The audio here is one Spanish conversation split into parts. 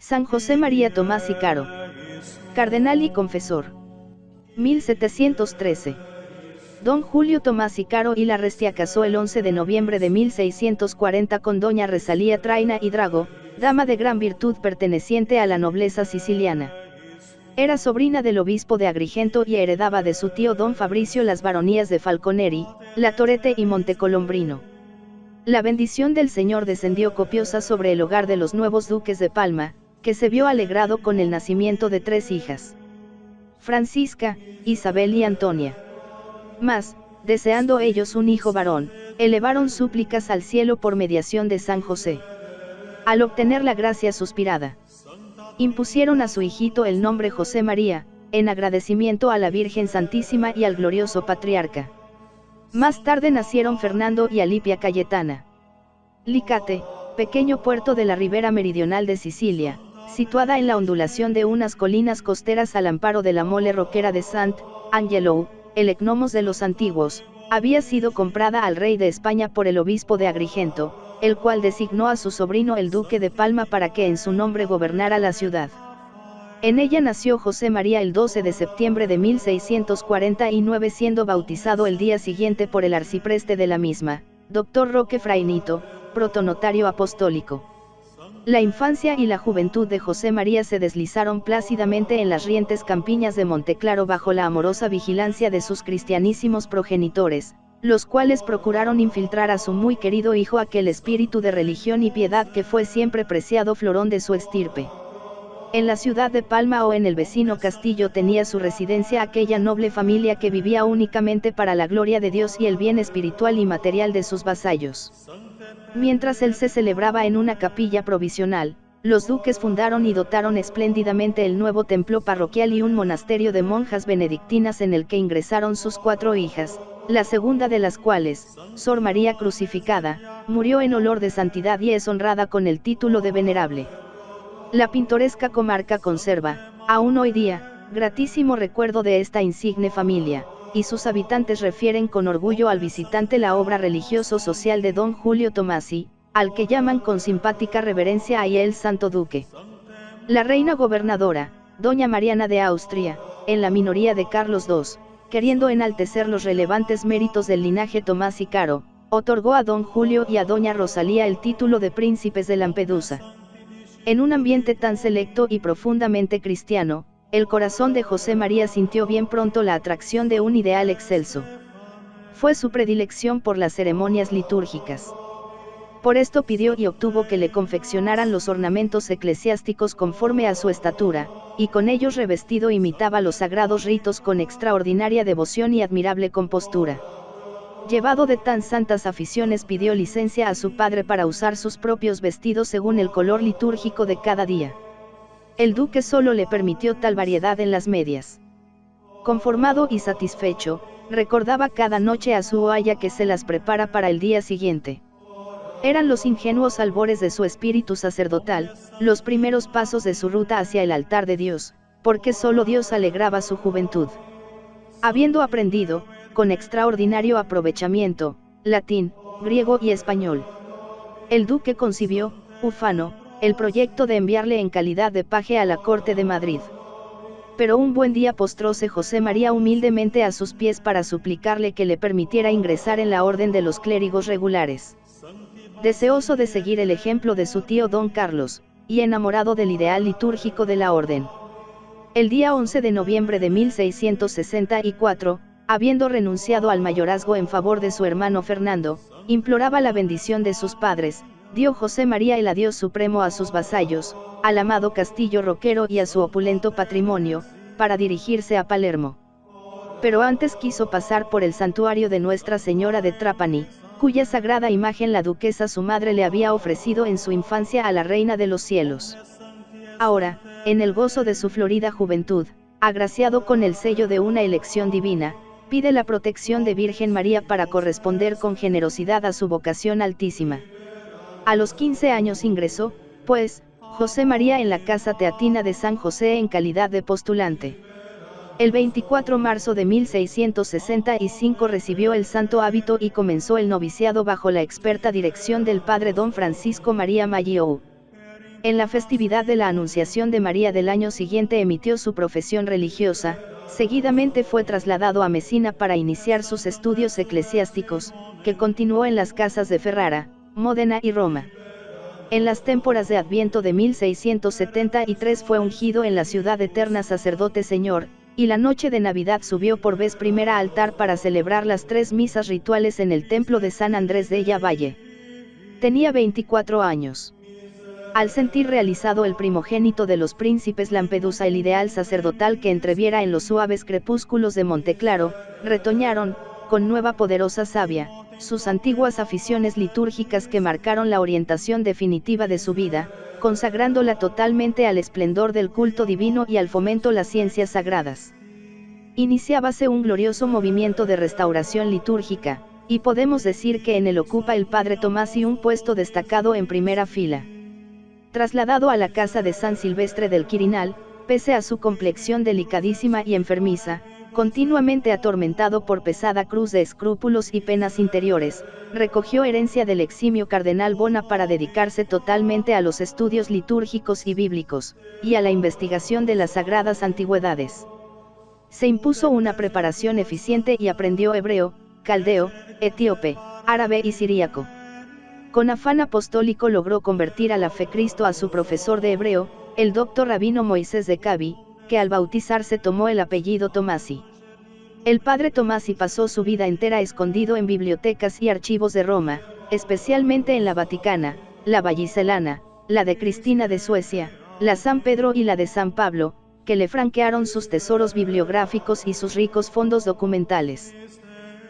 San José María Tomás y Caro, cardenal y confesor. 1713. Don Julio Tomás y Caro y la Restia casó el 11 de noviembre de 1640 con doña Resalía Traina y Drago, dama de gran virtud perteneciente a la nobleza siciliana. Era sobrina del obispo de Agrigento y heredaba de su tío don Fabricio las baronías de Falconeri, La Torete y Montecolombrino. La bendición del Señor descendió copiosa sobre el hogar de los nuevos duques de Palma, que se vio alegrado con el nacimiento de 3 hijas: Francisca, Isabel y Antonia. Mas, deseando ellos un hijo varón, elevaron súplicas al cielo por mediación de San José. Al obtener la gracia suspirada, impusieron a su hijito el nombre José María, en agradecimiento a la Virgen Santísima y al glorioso patriarca. Más tarde nacieron Fernando y Alipia Cayetana. Licate, pequeño puerto de la ribera meridional de Sicilia, situada en la ondulación de unas colinas costeras al amparo de la mole roquera de Sant Angelo, el ecnomos de los antiguos, había sido comprada al rey de España por el obispo de Agrigento, el cual designó a su sobrino el duque de Palma para que en su nombre gobernara la ciudad. En ella nació José María el 12 de septiembre de 1649, siendo bautizado el día siguiente por el arcipreste de la misma, Dr. Roque Frainito, protonotario apostólico. La infancia y la juventud de José María se deslizaron plácidamente en las rientes campiñas de Monteclaro bajo la amorosa vigilancia de sus cristianísimos progenitores, los cuales procuraron infiltrar a su muy querido hijo aquel espíritu de religión y piedad que fue siempre preciado florón de su estirpe. En la ciudad de Palma o en el vecino castillo tenía su residencia aquella noble familia que vivía únicamente para la gloria de Dios y el bien espiritual y material de sus vasallos. Mientras él se celebraba en una capilla provisional, los duques fundaron y dotaron espléndidamente el nuevo templo parroquial y un monasterio de monjas benedictinas en el que ingresaron sus 4 hijas, la segunda de las cuales, Sor María Crucificada, murió en olor de santidad y es honrada con el título de venerable. La pintoresca comarca conserva, aún hoy día, gratísimo recuerdo de esta insigne familia, y sus habitantes refieren con orgullo al visitante la obra religioso-social de don Julio Tomasi, al que llaman con simpática reverencia a el Santo Duque. La reina gobernadora, doña Mariana de Austria, en la minoría de Carlos II, queriendo enaltecer los relevantes méritos del linaje Tomás y Caro, otorgó a don Julio y a doña Rosalía el título de príncipes de Lampedusa. En un ambiente tan selecto y profundamente cristiano, el corazón de José María sintió bien pronto la atracción de un ideal excelso. Fue su predilección por las ceremonias litúrgicas. Por esto pidió y obtuvo que le confeccionaran los ornamentos eclesiásticos conforme a su estatura, y con ellos revestido imitaba los sagrados ritos con extraordinaria devoción y admirable compostura. Llevado de tan santas aficiones, pidió licencia a su padre para usar sus propios vestidos según el color litúrgico de cada día. El duque solo le permitió tal variedad en las medias. Conformado y satisfecho, recordaba cada noche a su aya que se las prepara para el día siguiente. Eran los ingenuos albores de su espíritu sacerdotal, los primeros pasos de su ruta hacia el altar de Dios, porque solo Dios alegraba su juventud. Habiendo aprendido, con extraordinario aprovechamiento, latín, griego y español, el duque concibió, ufano, el proyecto de enviarle en calidad de paje a la corte de Madrid. Pero un buen día postróse José María humildemente a sus pies para suplicarle que le permitiera ingresar en la orden de los clérigos regulares. Deseoso de seguir el ejemplo de su tío don Carlos, y enamorado del ideal litúrgico de la orden. El día 11 de noviembre de 1664, habiendo renunciado al mayorazgo en favor de su hermano Fernando, imploraba la bendición de sus padres, dio José María el adiós supremo a sus vasallos, al amado castillo roquero y a su opulento patrimonio, para dirigirse a Palermo. Pero antes quiso pasar por el santuario de Nuestra Señora de Trapani, cuya sagrada imagen la duquesa su madre le había ofrecido en su infancia a la Reina de los Cielos. Ahora, en el gozo de su florida juventud, agraciado con el sello de una elección divina, pide la protección de Virgen María para corresponder con generosidad a su vocación altísima. A los 15 años ingresó, pues, José María en la Casa Teatina de San José en calidad de postulante. El 24 de marzo de 1665 recibió el santo hábito y comenzó el noviciado bajo la experta dirección del padre don Francisco María Maggio. En la festividad de la Anunciación de María del año siguiente emitió su profesión religiosa, seguidamente fue trasladado a Mesina para iniciar sus estudios eclesiásticos, que continuó en las casas de Ferrara, Módena y Roma. En las témporas de Adviento de 1673 fue ungido en la ciudad eterna sacerdote señor, y la noche de Navidad subió por vez primera al altar para celebrar las 3 misas rituales en el templo de San Andrés de Valle. Tenía 24 años. Al sentir realizado el primogénito de los príncipes Lampedusa el ideal sacerdotal que entreviera en los suaves crepúsculos de Monteclaro, retoñaron, con nueva poderosa savia, sus antiguas aficiones litúrgicas que marcaron la orientación definitiva de su vida, consagrándola totalmente al esplendor del culto divino y al fomento las ciencias sagradas. Iniciábase un glorioso movimiento de restauración litúrgica, y podemos decir que en él ocupa el padre Tomasi un puesto destacado en primera fila. Trasladado a la casa de San Silvestre del Quirinal, pese a su complexión delicadísima y enfermiza, continuamente atormentado por pesada cruz de escrúpulos y penas interiores, recogió herencia del eximio cardenal Bona para dedicarse totalmente a los estudios litúrgicos y bíblicos, y a la investigación de las sagradas antigüedades. Se impuso una preparación eficiente y aprendió hebreo, caldeo, etíope, árabe y siríaco. Con afán apostólico logró convertir a la fe Cristo a su profesor de hebreo, el doctor rabino Moisés de Cabi, que al bautizarse tomó el apellido Tomasi. El padre Tomasi pasó su vida entera escondido en bibliotecas y archivos de Roma, especialmente en la Vaticana, la Vallicelana, la de Cristina de Suecia, la San Pedro y la de San Pablo, que le franquearon sus tesoros bibliográficos y sus ricos fondos documentales.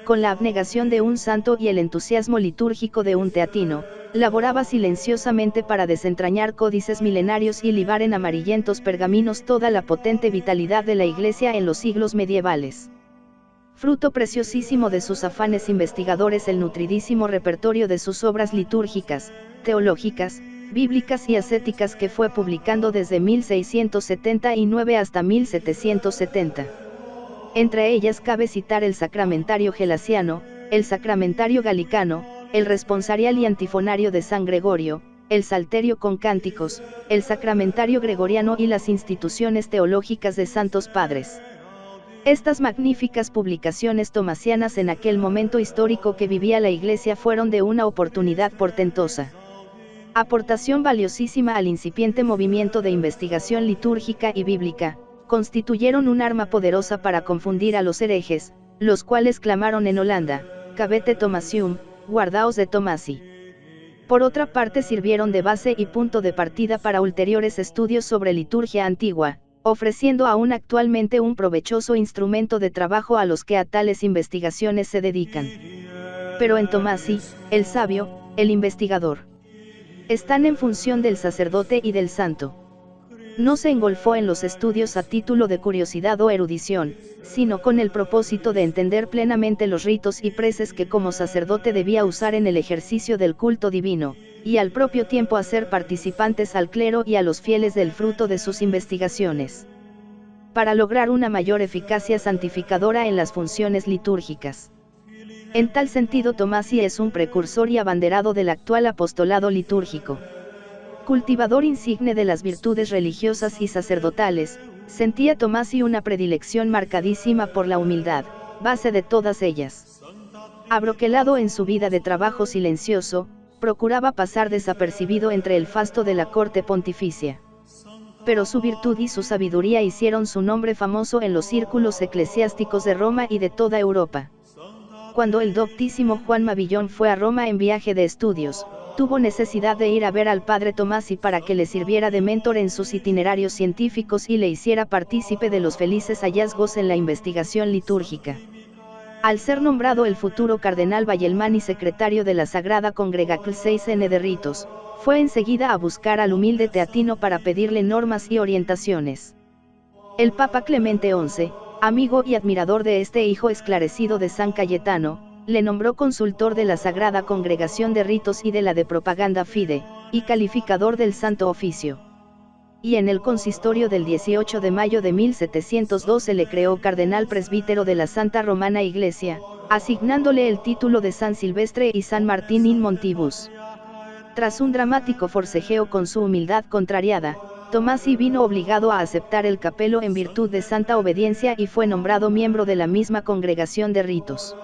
Con la abnegación de un santo y el entusiasmo litúrgico de un teatino, laboraba silenciosamente para desentrañar códices milenarios y libar en amarillentos pergaminos toda la potente vitalidad de la Iglesia en los siglos medievales. Fruto preciosísimo de sus afanes investigadores el nutridísimo repertorio de sus obras litúrgicas, teológicas, bíblicas y ascéticas que fue publicando desde 1679 hasta 1770. Entre ellas cabe citar el Sacramentario Gelasiano, el Sacramentario Galicano, el Responsarial y Antifonario de San Gregorio, el Salterio con Cánticos, el Sacramentario Gregoriano y las instituciones teológicas de Santos Padres. Estas magníficas publicaciones tomasianas en aquel momento histórico que vivía la Iglesia fueron de una oportunidad portentosa. Aportación valiosísima al incipiente movimiento de investigación litúrgica y bíblica, constituyeron un arma poderosa para confundir a los herejes, los cuales clamaron en Holanda, Cabete Thomasium, guardaos de Tomasi. Por otra parte sirvieron de base y punto de partida para ulteriores estudios sobre liturgia antigua, ofreciendo aún actualmente un provechoso instrumento de trabajo a los que a tales investigaciones se dedican. Pero en Tomasi, el sabio, el investigador, están en función del sacerdote y del santo. No se engolfó en los estudios a título de curiosidad o erudición, sino con el propósito de entender plenamente los ritos y preces que como sacerdote debía usar en el ejercicio del culto divino, y al propio tiempo hacer participantes al clero y a los fieles del fruto de sus investigaciones, para lograr una mayor eficacia santificadora en las funciones litúrgicas. En tal sentido Tomasi es un precursor y abanderado del actual apostolado litúrgico. Cultivador insigne de las virtudes religiosas y sacerdotales, sentía Tomasi una predilección marcadísima por la humildad, base de todas ellas. Abroquelado en su vida de trabajo silencioso, procuraba pasar desapercibido entre el fasto de la corte pontificia. Pero su virtud y su sabiduría hicieron su nombre famoso en los círculos eclesiásticos de Roma y de toda Europa. Cuando el doctísimo Juan Mabillón fue a Roma en viaje de estudios, tuvo necesidad de ir a ver al padre Tomasi para que le sirviera de mentor en sus itinerarios científicos y le hiciera partícipe de los felices hallazgos en la investigación litúrgica. Al ser nombrado el futuro cardenal Vallelmán y secretario de la Sagrada Congregación de Ritos, fue enseguida a buscar al humilde teatino para pedirle normas y orientaciones. El Papa Clemente XI, amigo y admirador de este hijo esclarecido de San Cayetano, le nombró consultor de la Sagrada Congregación de Ritos y de la de Propaganda Fide, y calificador del Santo Oficio. Y en el consistorio del 18 de mayo de 1712 le creó cardenal presbítero de la Santa Romana Iglesia, asignándole el título de San Silvestre y San Martín in Montibus. Tras un dramático forcejeo con su humildad contrariada, Tomasi vino obligado a aceptar el capelo en virtud de santa obediencia y fue nombrado miembro de la misma congregación de ritos.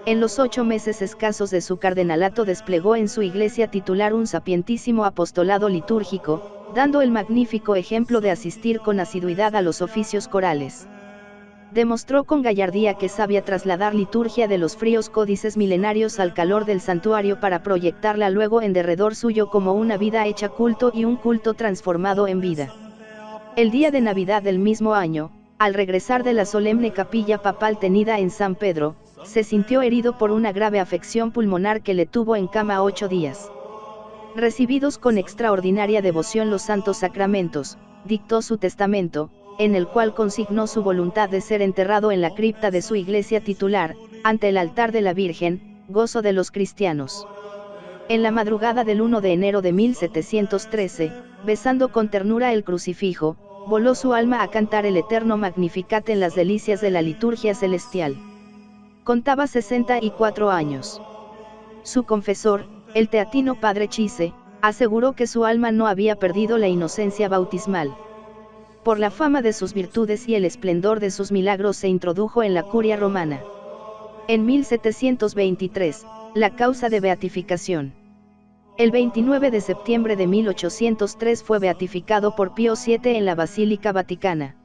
En los 8 meses escasos de su cardenalato desplegó en su iglesia titular un sapientísimo apostolado litúrgico, dando el magnífico ejemplo de asistir con asiduidad a los oficios corales. Demostró con gallardía que sabía trasladar liturgia de los fríos códices milenarios al calor del santuario para proyectarla luego en derredor suyo como una vida hecha culto y un culto transformado en vida. El día de Navidad del mismo año, al regresar de la solemne capilla papal tenida en San Pedro, se sintió herido por una grave afección pulmonar que le tuvo en cama 8 días. Recibidos con extraordinaria devoción los santos sacramentos, dictó su testamento, en el cual consignó su voluntad de ser enterrado en la cripta de su iglesia titular, ante el altar de la Virgen, gozo de los cristianos. En la madrugada del 1 de enero de 1713, besando con ternura el crucifijo, voló su alma a cantar el eterno Magnificat en las delicias de la liturgia celestial. Contaba 64 años. Su confesor, el teatino padre Chise, aseguró que su alma no había perdido la inocencia bautismal. Por la fama de sus virtudes y el esplendor de sus milagros se introdujo en la curia romana. En 1723, la causa de beatificación. El 29 de septiembre de 1803 fue beatificado por Pío VII en la Basílica Vaticana.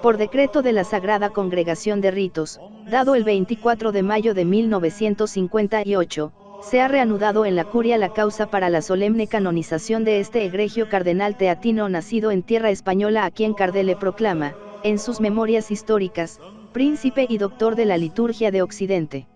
Por decreto de la Sagrada Congregación de Ritos, dado el 24 de mayo de 1958, se ha reanudado en la curia la causa para la solemne canonización de este egregio cardenal teatino nacido en tierra española a quien Cardele proclama, en sus memorias históricas, príncipe y doctor de la liturgia de Occidente.